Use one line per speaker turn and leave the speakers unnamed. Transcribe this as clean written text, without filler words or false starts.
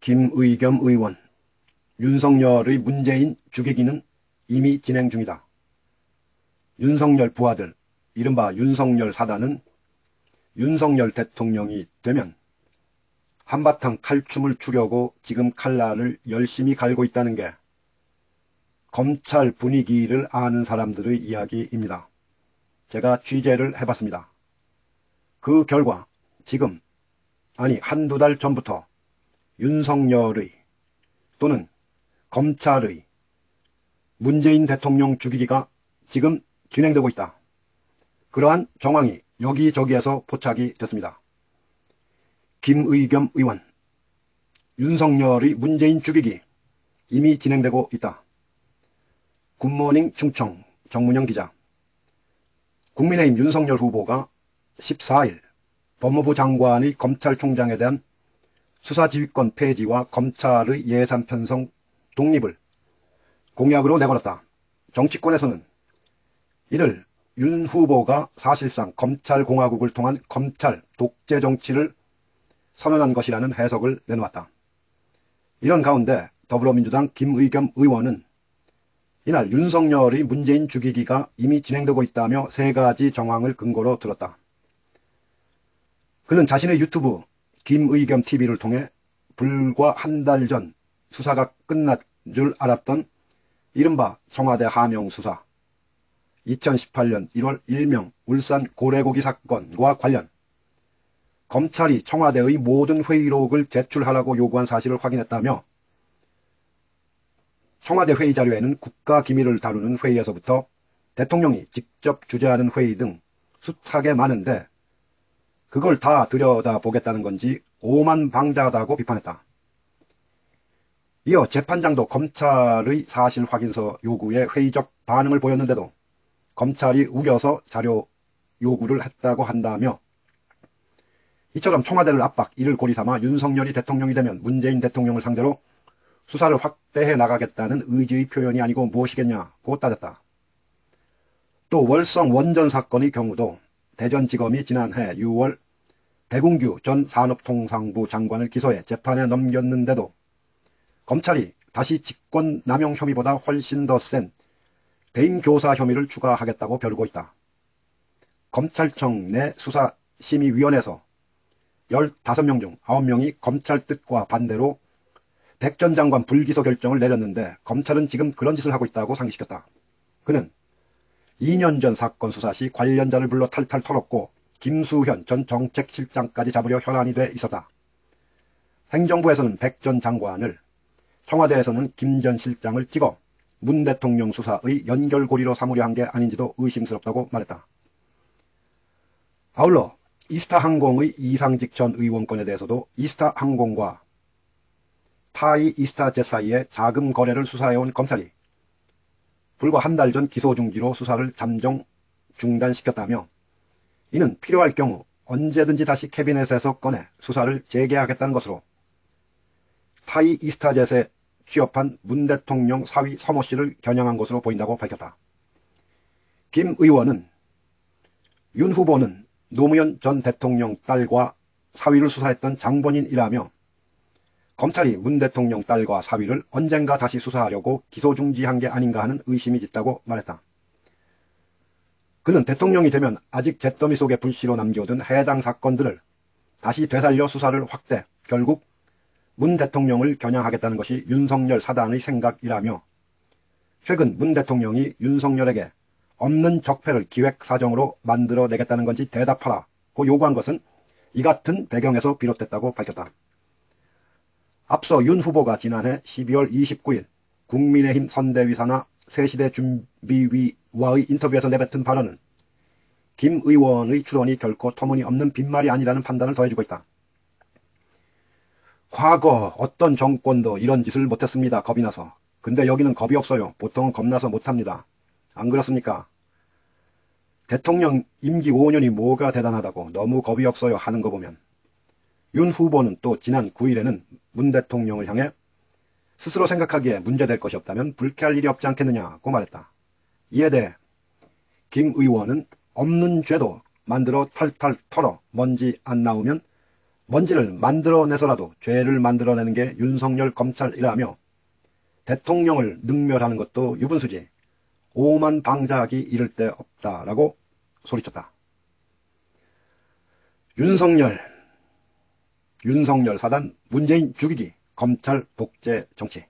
김의겸 의원, 윤석열의 문재인 죽이기는 이미 진행 중이다. 윤석열 부하들, 이른바 윤석열 사단은 윤석열 대통령이 되면 한바탕 칼춤을 추려고 지금 칼날을 열심히 갈고 있다는 게 검찰 분위기를 아는 사람들의 이야기입니다. 제가 취재를 해봤습니다. 그 결과 지금, 한두 달 전부터 윤석열의 또는 검찰의 문재인 대통령 죽이기가 지금 진행되고 있다. 그러한 정황이 여기저기에서 포착이 됐습니다. 김의겸 의원, 윤석열의 문재인 죽이기 이미 진행되고 있다. 굿모닝 충청 정문영 기자. 국민의힘 윤석열 후보가 14일 법무부 장관의 검찰총장에 대한 수사지휘권 폐지와 검찰의 예산 편성 독립을 공약으로 내걸었다. 정치권에서는 이를 윤 후보가 사실상 검찰공화국을 통한 검찰 독재 정치를 선언한 것이라는 해석을 내놓았다. 이런 가운데 더불어민주당 김의겸 의원은 이날 윤석열의 문재인 죽이기가 이미 진행되고 있다며 세 가지 정황을 근거로 들었다. 그는 자신의 유튜브 김의겸 TV를 통해 불과 한 달 전 수사가 끝날 줄 알았던 이른바 청와대 하명 수사, 2018년 1월 일명 울산 고래고기 사건과 관련 검찰이 청와대의 모든 회의록을 제출하라고 요구한 사실을 확인했다며 청와대 회의 자료에는 국가기밀을 다루는 회의에서부터 대통령이 직접 주재하는 회의 등 숱하게 많은데 그걸 다 들여다보겠다는 건지 오만방자하다고 비판했다. 이어 재판장도 검찰의 사실 확인서 요구에 회의적 반응을 보였는데도 검찰이 우겨서 자료 요구를 했다고 한다며 이처럼 청와대를 압박, 이를 고리삼아 윤석열이 대통령이 되면 문재인 대통령을 상대로 수사를 확대해 나가겠다는 의지의 표현이 아니고 무엇이겠냐고 따졌다. 또 월성 원전 사건의 경우도 대전지검이 지난해 6월 백운규 전 산업통상부 장관을 기소해 재판에 넘겼는데도 검찰이 다시 직권남용 혐의보다 훨씬 더 센 대인교사 혐의를 추가하겠다고 벼르고 있다. 검찰청 내 수사심의위원회에서 15명 중 9명이 검찰 뜻과 반대로 백 전 장관 불기소 결정을 내렸는데 검찰은 지금 그런 짓을 하고 있다고 상기시켰다. 그는 2년 전 사건 수사 시 관련자를 불러 탈탈 털었고 김수현 전 정책실장까지 잡으려 혈안이 돼 있었다. 행정부에서는 백 전 장관을, 청와대에서는 김 전 실장을 찍어 문 대통령 수사의 연결고리로 삼으려 한 게 아닌지도 의심스럽다고 말했다. 아울러 이스타항공의 이상직 전 의원권에 대해서도 이스타항공과 타이 이스타젯 사이의 자금 거래를 수사해온 검찰이 불과 한 달 전 기소 중지로 수사를 잠정 중단시켰다며 이는 필요할 경우 언제든지 다시 캐비넷에서 꺼내 수사를 재개하겠다는 것으로 타이 이스타젯에 취업한 문 대통령 사위 서모 씨를 겨냥한 것으로 보인다고 밝혔다. 김 의원은 윤 후보는 노무현 전 대통령 딸과 사위를 수사했던 장본인이라며 검찰이 문 대통령 딸과 사위를 언젠가 다시 수사하려고 기소 중지한 게 아닌가 하는 의심이 짙다고 말했다. 그는 대통령이 되면 아직 잿더미 속에 불씨로 남겨둔 해당 사건들을 다시 되살려 수사를 확대, 결국 문 대통령을 겨냥하겠다는 것이 윤석열 사단의 생각이라며 최근 문 대통령이 윤석열에게 없는 적폐를 기획사정으로 만들어내겠다는 건지 대답하라고 요구한 것은 이 같은 배경에서 비롯됐다고 밝혔다. 앞서 윤 후보가 지난해 12월 29일 국민의힘 선대위 산하 새시대 준비위와의 인터뷰에서 내뱉은 발언은 김 의원의 출언이 결코 터무니없는 빈말이 아니라는 판단을 더해주고 있다. 과거 어떤 정권도 이런 짓을 못했습니다. 겁이 나서. 근데 여기는 겁이 없어요. 보통은 겁나서 못합니다. 안 그렇습니까? 대통령 임기 5년이 뭐가 대단하다고 너무 겁이 없어요 하는 거 보면 윤 후보는 또 지난 9일에는 문 대통령을 향해 스스로 생각하기에 문제될 것이 없다면 불쾌할 일이 없지 않겠느냐고 말했다. 이에 대해 김 의원은 없는 죄도 만들어 탈탈 털어 먼지 안 나오면 먼지를 만들어내서라도 죄를 만들어내는 게 윤석열 검찰이라며 대통령을 능멸하는 것도 유분수지 오만방자하기 이를 데 없다라고 소리쳤다. 윤석열 사단 문재인 죽이기 검찰 독재 정치.